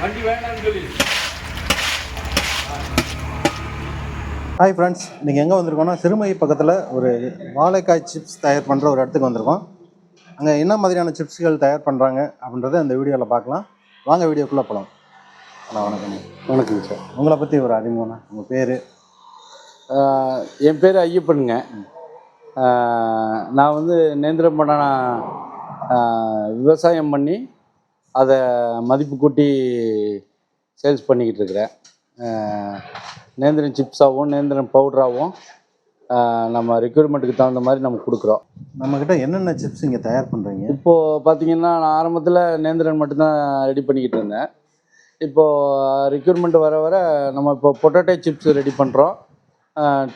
வண்டி வேண்டாம்னு சொல்லி. ஹாய் ஃப்ரெண்ட்ஸ், இன்றைக்கி எங்கே வந்திருக்கோம்னா சிறுமை பக்கத்தில் ஒரு வாழைக்காய் சிப்ஸ் தயார் பண்ணுற ஒரு இடத்துக்கு வந்திருக்கோம். அங்கே என்ன மாதிரியான சிப்ஸ்கள் தயார் பண்ணுறாங்க அப்படின்றத இந்த வீடியோவில் பார்க்கலாம். வாங்க வீடியோக்குள்ளே போகலாம். ஹலோ, வணக்கம். வணக்கங்க சார். உங்களை பற்றி ஒரு அறிமுகம்னா, உங்கள் பேர்? என் பேர் ஐயப்பனுங்க. நான் வந்து நேந்திரம்பழம் விவசாயம் பண்ணி அதை மதிப்பு கூட்டி சேல்ஸ் பண்ணிக்கிட்டு இருக்கிறேன். நேந்திரன் சிப்ஸாகவும் நேந்திரன் பவுடராகவும் நம்ம ரெக்யூர்மெண்ட்டுக்கு தகுந்த மாதிரி நம்ம கொடுக்குறோம். நம்மக்கிட்ட என்னென்ன சிப்ஸ் இங்கே தயார் பண்ணுறீங்க? இப்போது பார்த்திங்கன்னா, நான் ஆரம்பத்தில் நேந்திரன் மட்டும்தான் ரெடி பண்ணிக்கிட்டு இருந்தேன். இப்போது ரெக்யூர்மெண்ட் வர வர நம்ம இப்போ பொட்டேட்டோ சிப்ஸ் ரெடி பண்ணுறோம்,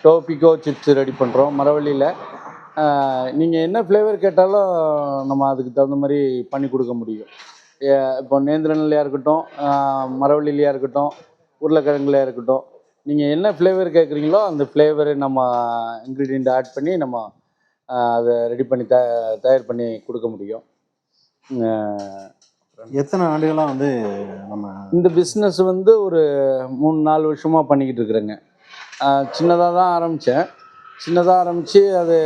டோபிகோ சிப்ஸ் ரெடி பண்ணுறோம் மரவள்ளியில். நீங்கள் என்ன ஃப்ளேவர் கேட்டாலும் நம்ம அதுக்கு தகுந்த மாதிரி பண்ணி கொடுக்க முடியும். இப்போ நேந்திரன்லையாக இருக்கட்டும், மரவள்ளிலையாக இருக்கட்டும், உருளைக்கிழங்குலையாக இருக்கட்டும், நீங்கள் என்ன ஃப்ளேவர் கேட்குறீங்களோ அந்த ஃப்ளேவரு நம்ம இன்க்ரீடியண்ட் ஆட் பண்ணி நம்ம அதை ரெடி பண்ணி தயார் பண்ணி கொடுக்க முடியும். எத்தனை ஆண்டுகளாக வந்து நம்ம இந்த பிஸ்னஸ் வந்து ஒரு 3-4 வருஷமாக பண்ணிக்கிட்டு இருக்கிறேங்க. சின்னதாக தான் ஆரம்பித்தேன். சின்னதாக ஆரம்பித்து அது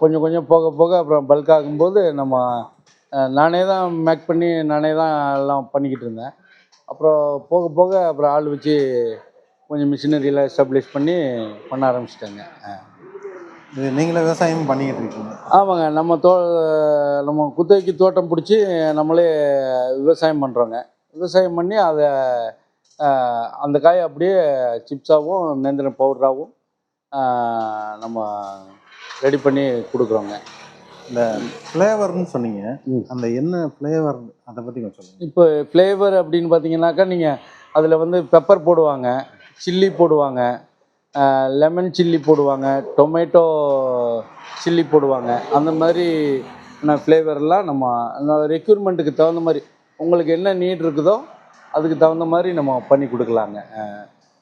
கொஞ்சம் கொஞ்சம் போக போக அப்புறம் பல்க் ஆகும்போது நம்ம நானே தான் மேக் பண்ணி நானே தான் எல்லாம் பண்ணிக்கிட்டு இருந்தேன். அப்புறம் போக போக அப்புறம் ஆள் வச்சு கொஞ்சம் மிஷினரியெலாம் எஸ்டாப்ளிஷ் பண்ண ஆரம்பிச்சிட்டேங்க. இது நீங்களே விவசாயம் பண்ணிக்கிட்டு இருக்கீங்க? ஆமாங்க. நம்ம குத்தகைக்கு தோட்டம் பிடிச்சி நம்மளே விவசாயம் பண்ணுறோங்க. விவசாயம் பண்ணி அதை அந்த காயை அப்படியே சிப்ஸாகவும் நேந்திரன் பவுடராகவும் நம்ம ரெடி பண்ணி கொடுக்குறோங்க. இந்த ஃப்ளேவர்னு சொன்னீங்க, அந்த என்ன ஃப்ளேவர் அதை பற்றி கொஞ்சம் சொல்லுங்கள். இப்போ ஃப்ளேவர் அப்படின்னு பார்த்தீங்கன்னாக்கா, நீங்கள் அதில் வந்து பெப்பர் போடுவாங்க, சில்லி போடுவாங்க, லெமன் சில்லி போடுவாங்க, டொமேட்டோ சில்லி போடுவாங்க. அந்த மாதிரி ஃப்ளேவர்லாம் நம்ம ரெக்யூர்மெண்ட்டுக்கு தகுந்த மாதிரி உங்களுக்கு என்ன நீட் இருக்குதோ அதுக்கு தகுந்த மாதிரி நம்ம பண்ணி கொடுக்கலாங்க.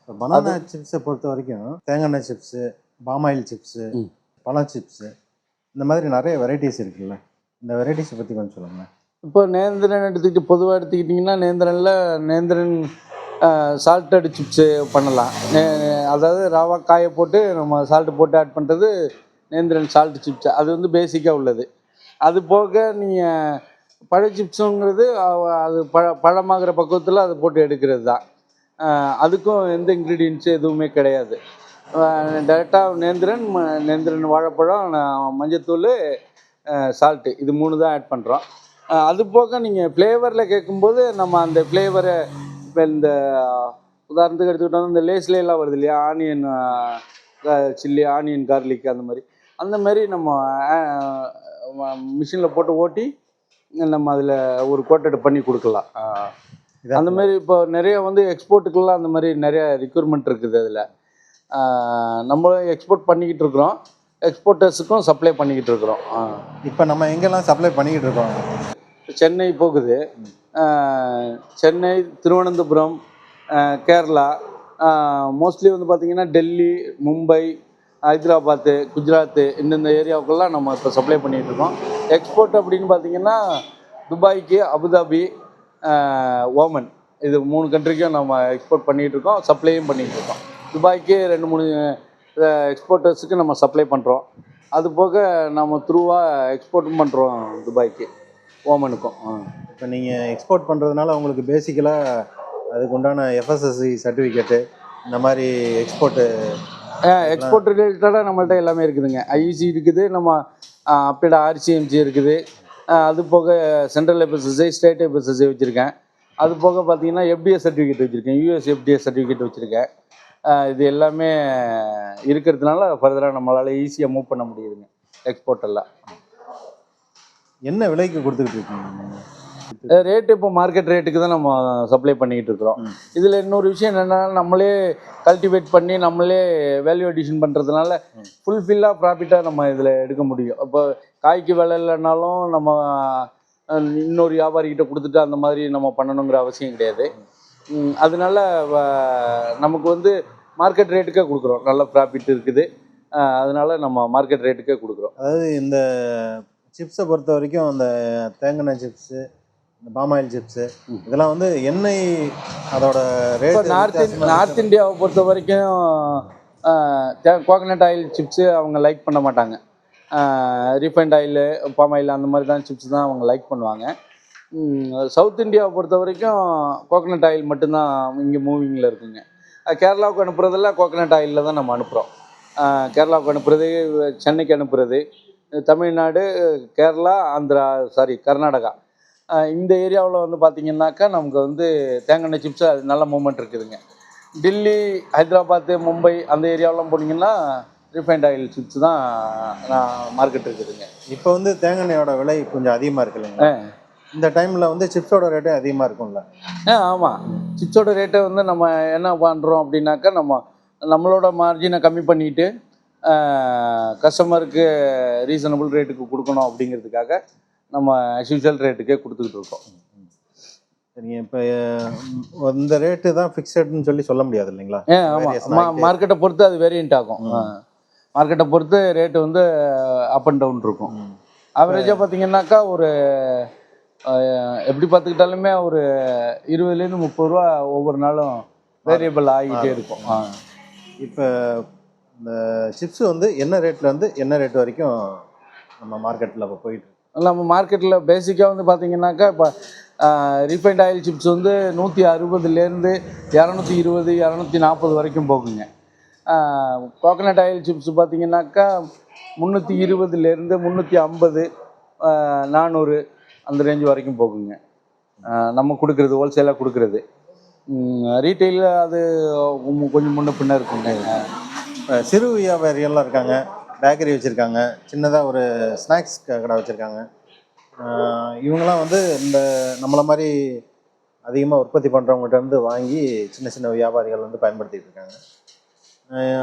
இப்போ பனானா சிப்ஸை பொறுத்த வரைக்கும் தேங்காய் சிப்ஸு, பாமாயில் சிப்ஸு, பழம் சிப்ஸு, இந்த மாதிரி நிறைய வெரைட்டிஸ் இருக்குல்ல, இந்த வெரைட்டிஸை பற்றி கொஞ்சம் சொல்லுங்கள். இப்போ நேந்திரன் பொதுவாக எடுத்துக்கிட்டிங்கன்னா, நேந்திரன் சால்ட்டட் சிப்ஸு பண்ணலாம். அதாவது ரவா காயை போட்டு நம்ம சால்ட்டு போட்டு ஆட் பண்ணுறது நேந்திரன் சால்ட் சிப்ஸ். அது வந்து பேசிக்காக உள்ளது. அது போக நீங்கள் பழ சிப்ஸுங்கிறது அது பழமாகிற பக்குவத்தில் அதை போட்டு எடுக்கிறது தான். அதுக்கும் எந்த இன்க்ரீடியன்ஸு எதுவுமே கிடையாது. டேரெக்டாக நேந்திரன் வாழைப்பழம், மஞ்சத்தூள், சால்ட்டு, இது 3 தான் ஆட் பண்ணுறோம். அது போக நீங்கள் ஃப்ளேவரில் கேட்கும்போது நம்ம அந்த ஃப்ளேவரை இப்போ இந்த உதாரணத்துக்கு எடுத்துக்கிட்டோம்னா இந்த லேஸ்லாம் வருது இல்லையா, ஆனியன் சில்லி, ஆனியன் கார்லிக், அந்த மாதிரி நம்ம மிஷினில் போட்டு ஓட்டி நம்ம அதில் ஒரு கோட்டட் பண்ணி கொடுக்கலாம். அந்த மாதிரி இப்போ நிறைய வந்து எக்ஸ்போர்ட்டுக்கெல்லாம் அந்த மாதிரி நிறைய ரெக்யூர்மெண்ட் இருக்குது. அதில் நம்மளும் எக்ஸ்போர்ட் பண்ணிக்கிட்டு இருக்கிறோம், எக்ஸ்போர்ட்டர்ஸுக்கும் சப்ளை பண்ணிக்கிட்டு இருக்கிறோம். இப்போ நம்ம எங்கெல்லாம் சப்ளை பண்ணிக்கிட்டு இருக்கோம்? சென்னை போகுது, சென்னை, திருவனந்தபுரம், கேரளா, மோஸ்ட்லி வந்து பார்த்திங்கன்னா டெல்லி, மும்பை, ஹைதராபாத்து, குஜராத்து, இந்தந்த ஏரியாவுக்கெல்லாம் நம்ம இப்போ சப்ளை பண்ணிகிட்ருக்கோம். எக்ஸ்போர்ட் அப்படின்னு பார்த்திங்கன்னா துபாய்க்கு, அபுதாபி, ஓமன், இது 3 கண்ட்ரிக்கும் நம்ம எக்ஸ்போர்ட் பண்ணிகிட்ருக்கோம், சப்ளையும் பண்ணிகிட்ருக்கோம். துபாய்க்கு 2-3 எக்ஸ்போர்ட்டர்ஸுக்கு நம்ம சப்ளை பண்ணுறோம். அது போக நம்ம த்ரூவாக எக்ஸ்போர்ட்டும் பண்ணுறோம் துபாய்க்கு, ஓமனுக்கும். இப்போ நீங்கள் எக்ஸ்போர்ட் பண்ணுறதுனால உங்களுக்கு பேசிக்கலாக அதுக்கு உண்டான எஃப்எஸ்எஸ்சி சர்டிஃபிகேட்டு, இந்த மாதிரி எக்ஸ்போர்ட் ரிலேட்டடாக நம்மள்ட்ட எல்லாமே இருக்குதுங்க. ஐஇசி இருக்குது, நம்ம அப்பீட ஆர்சிஎம்சி இருக்குது. அது போக சென்ட்ரல் எஃப்எஸ்எஸ்ஐ, ஸ்டேட் எஃப்எஸ்எஸ்ஐ வச்சுருக்கேன். அது போக பார்த்தீங்கன்னா எஃப்டிஏ சர்டிஃபிகேட் வச்சுருக்கேன், யூஎஸ் எஃப்டிஏ சர்டிஃபிகேட் வச்சுருக்கேன். இது எல்லாமே இருக்கிறதுனால ஃபர்தராக நம்மளால் ஈஸியாக மூவ் பண்ண முடியுதுங்க எக்ஸ்போர்ட்டெல்லாம். என்ன விலைக்கு கொடுத்துக்கிட்டு இருக்கீங்க? ரேட்டு இப்போ மார்க்கெட் ரேட்டுக்கு தான் நம்ம சப்ளை பண்ணிக்கிட்டு இருக்கிறோம். இதில் இன்னொரு விஷயம் என்னென்னா, நம்மளே கல்டிவேட் பண்ணி நம்மளே வேல்யூ அடிஷன் பண்ணுறதுனால ஃபுல்ஃபில்லாக ப்ராஃபிட்டாக நம்ம இதில் எடுக்க முடியும். இப்போ காய்க்கு விலை இல்லைனாலும் நம்ம இன்னொரு வியாபாரிகிட்ட கொடுத்துட்டு அந்த மாதிரி நம்ம பண்ணணுங்கிற அவசியம் கிடையாது. அதனால நமக்கு வந்து மார்க்கெட் ரேட்டுக்கே கொடுக்குறோம், நல்ல ப்ராஃபிட் இருக்குது. அதனால நம்ம மார்க்கெட் ரேட்டுக்கே கொடுக்குறோம். அதாவது இந்த சிப்ஸை பொறுத்த வரைக்கும் அந்த தேங்காய் சிப்ஸு, இந்த பாமாயில் சிப்ஸு இதெல்லாம் வந்து எண்ணெய் அதோட இப்போ ரேட் நார்த் இந்தியாவை பொறுத்த வரைக்கும் கோகனட் ஆயில் சிப்ஸு அவங்க லைக் பண்ண மாட்டாங்க. ரீஃபைண்ட் ஆயிலு, பாம் ஆயில் அந்த மாதிரி தான் சிப்ஸ் தான் அவங்க லைக் பண்ணுவாங்க. சவுத் இந்தியாவை பொறுத்த வரைக்கும் கோகனட் ஆயில் மட்டும்தான் இங்கே மூவிங்கில் இருக்குங்க. கேரளாவுக்கு அனுப்புறதெல்லாம் கோகனட் ஆயிலில் தான் நம்ம அனுப்புகிறோம். கேரளாவுக்கு அனுப்புறது, சென்னைக்கு அனுப்புறது, தமிழ்நாடு, கேரளா, ஆந்திரா, கர்நாடகா இந்த ஏரியாவில் வந்து பார்த்திங்கன்னாக்கா நமக்கு வந்து தேங்காய் சிப்ஸ் அது நல்ல மூமெண்ட் இருக்குதுங்க. டெல்லி, ஹைதராபாத்து, மும்பை அந்த ஏரியாவெலாம் போனீங்கன்னா ரீஃபைண்ட் ஆயில் சிப்ஸ் தான் மார்க்கெட் இருக்குதுங்க. இப்போ வந்து தேங்காய் எண்ணெயோட விலை கொஞ்சம் அதிகமாக இருக்கு இல்லைங்களா? இந்த டைமில் வந்து சிப்ஸோட ரேட்டே அதிகமாக இருக்கும்ல? ஆமாம். சிப்ஸோட ரேட்டை வந்து நம்ம என்ன பண்ணுறோம் அப்படின்னாக்கா நம்மளோட மார்ஜினை கம்மி பண்ணிவிட்டு கஸ்டமருக்கு ரீசனபிள் ரேட்டுக்கு கொடுக்கணும் அப்படிங்கிறதுக்காக நம்ம யூஷுவல் ரேட்டுக்கே கொடுத்துக்கிட்டு இருக்கோம். சரிங்க. இப்போ இந்த ரேட்டு தான் ஃபிக்ஸட்னு சொல்லி சொல்ல முடியாது இல்லைங்களா? ஆமாம். மார்க்கெட்டை பொறுத்து அது வேரியண்ட் ஆகும். மார்க்கெட்டை பொறுத்து ரேட்டு வந்து அப் அண்ட் டவுன் இருக்கும். ஆவரேஜாக பார்த்தீங்கன்னாக்கா ஒரு எப்படி பார்த்துக்கிட்டாலுமே ஒரு 20லேருந்து 30 ரூபா ஒவ்வொரு நாளும் வேரியபிள் ஆகிட்டே இருக்கும். இப்போ இந்த சிப்ஸ் வந்து என்ன ரேட்லேருந்து என்ன ரேட் வரைக்கும் நம்ம மார்க்கெட்டில் இப்போ போயிட்டு நம்ம மார்க்கெட்டில் பேசிக்காக வந்து பார்த்திங்கனாக்கா இப்போ ரீஃபைண்ட் ஆயில் சிப்ஸ் வந்து 160லேருந்து 220, 240 வரைக்கும் போகுங்க. கோகனட் ஆயில் சிப்ஸ் பார்த்திங்கனாக்கா 320லேருந்து 350, 400 அந்த ரேஞ்சு வரைக்கும் போகுங்க. நம்ம கொடுக்குறது ஹோல்சேலாக கொடுக்குறது. ரீட்டெயிலில் அது கொஞ்சம் முன்ன பின்ன இருக்குங்க. சிறு வியாபாரிகள்லாம் இருக்காங்க, பேக்கரி வச்சுருக்காங்க, சின்னதாக ஒரு ஸ்நாக்ஸ் கடை வச்சுருக்காங்க. இவங்களாம் வந்து இந்த நம்மளை மாதிரி அதிகமாக உற்பத்தி பண்ணுறவங்ககிட்ட இருந்து வாங்கி சின்ன சின்ன வியாபாரிகள் வந்து பயன்படுத்திகிட்டு இருக்காங்க.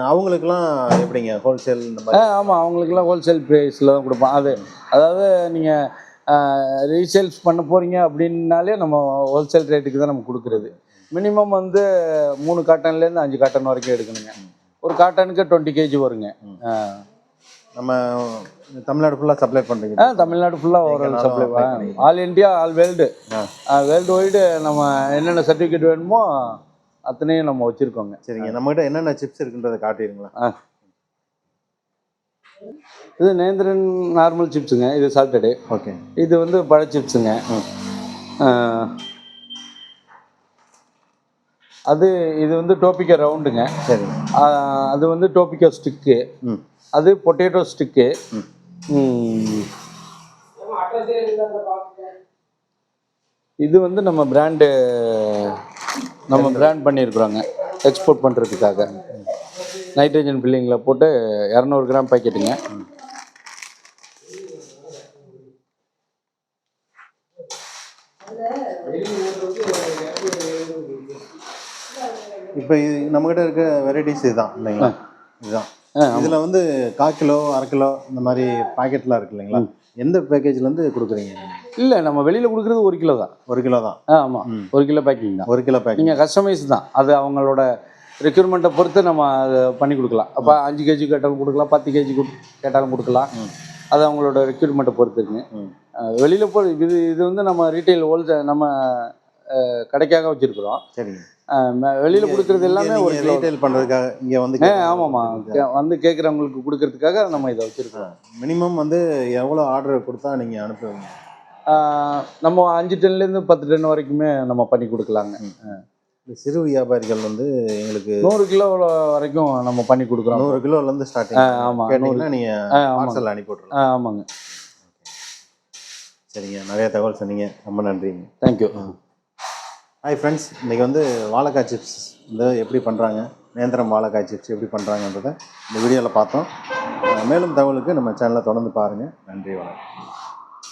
அவங்களுக்கெல்லாம் எப்படிங்க ஹோல்சேல் இந்த மாதிரி? ஆமாம், அவங்களுக்கெல்லாம் ஹோல்சேல் ப்ரைஸில் தான் கொடுப்போம். அதாவது நீங்கள் ரீசேல்ஸ் பண்ண போகிறீங்க அப்படின்னாலே நம்ம ஹோல்சேல் ரேட்டுக்கு தான் நம்ம கொடுக்குறது. மினிமம் வந்து 3 காட்டன்லேருந்து 5 காட்டன் வரைக்கும் எடுக்கணுங்க. ஒரு காட்டனுக்கு 20 kg வருங்க. நம்ம தமிழ்நாடு ஃபுல்லாக சப்ளை பண்ணுறீங்க? தமிழ்நாடு ஃபுல்லாக ஓரளவு supply all India, all world wide நம்ம என்னென்ன சர்டிஃபிகேட் வேணுமோ அத்தனையும் நம்ம வச்சுருக்கோங்க. சரிங்க. நம்மகிட்ட என்னென்ன சிப்ஸ் இருக்குன்றதை காட்டிடுங்களா? இது நேந்திரன் நார்மல் சிப்ஸுங்க. இது சால்டடு. ஓகே. இது வந்து பழ சிப்ஸுங்க. இது வந்து டோபிக்கோ ரவுண்டுங்க. சரி. அது வந்து டோபிக்கோ ஸ்டிக்கு. அது பொட்டேட்டோ ஸ்டிக்கு. இது வந்து நம்ம பிராண்ட் பண்ணியிருக்கிறோங்க எக்ஸ்போர்ட் பண்ணுறதுக்காக. நைட்ரஜன் ஃபில்லிங்கில் போட்டு 200 கிராம் பாக்கெட்டுங்க. இப்போ நம்மகிட்ட இருக்க வெரைட்டிஸ் இதுதான் இல்லைங்களா? இதுதான். இதில் வந்து 1/4 கிலோ, 1/2 கிலோ இந்த மாதிரி பாக்கெட்லாம் இருக்கு இல்லைங்களா? எந்த பேக்கேஜ்லேருந்து கொடுக்குறீங்க? இல்லை, நம்ம வெளியில் கொடுக்குறது 1 கிலோ தான். 1 கிலோ தான்? ஆமாம், 1 கிலோ பேக்கிங் தான். 1 கிலோ பேக்கிங். நீங்கள் கஸ்டமைஸ் தான். அது அவங்களோட ரெக்யூர்மெண்ட்டை பொறுத்து நம்ம அதை பண்ணி கொடுக்கலாம். அப்போ 5 kg கேட்டாலும் கொடுக்கலாம், 10 kg கேட்டாலும் கொடுக்கலாம். அது அவங்களோட ரெக்யூர்மெண்ட்டை பொறுத்துருங்க. வெளியில் இது வந்து நம்ம ரீட்டைல் ஹோல்சேல் நம்ம கடைக்காக வச்சுருக்குறோம். சரிங்க. வெளியில் கொடுக்குறது எல்லாமே ஒரு ரீட்டைல் பண்ணுறதுக்காக இங்கே வந்து ஆமாம்மா வந்து கேட்குறவங்களுக்கு கொடுக்கறதுக்காக நம்ம இதை வச்சுருக்கோம். மினிமம் வந்து எவ்வளோ ஆர்டர் கொடுத்தா நீங்கள் அனுப்புவீங்க? நம்ம 5 டன்லேருந்து 10 டன் வரைக்குமே நம்ம பண்ணி கொடுக்கலாங்க. சிறு வியாபாரிகள் வந்து எங்களுக்கு 100 கிலோ வரைக்கும் நம்ம பண்ணி கொடுக்குறோம். 100 கிலோலேருந்து ஸ்டார்டிங். ஆமாம், கேட்டிங்கன்னா நீங்கள் பார்சல் அனுப்பி விட்ருலாம். ஆமாங்க. சரிங்க. நிறைய தகவல் சொன்னீங்க, ரொம்ப நன்றிங்க. தேங்க்யூ. ஹாய் ஃப்ரெண்ட்ஸ், இன்றைக்கி வந்து வாழைக்காய் சிப்ஸ் வந்து எப்படி பண்ணுறாங்க, நேந்திரம் வாழைக்காய் சிப்ஸ் எப்படி பண்ணுறாங்கன்றதை இந்த வீடியோவில் பார்த்தோம். மேலும் தகவலுக்கு நம்ம சேனலை தொடர்ந்து பாருங்கள். நன்றி, வணக்கம்.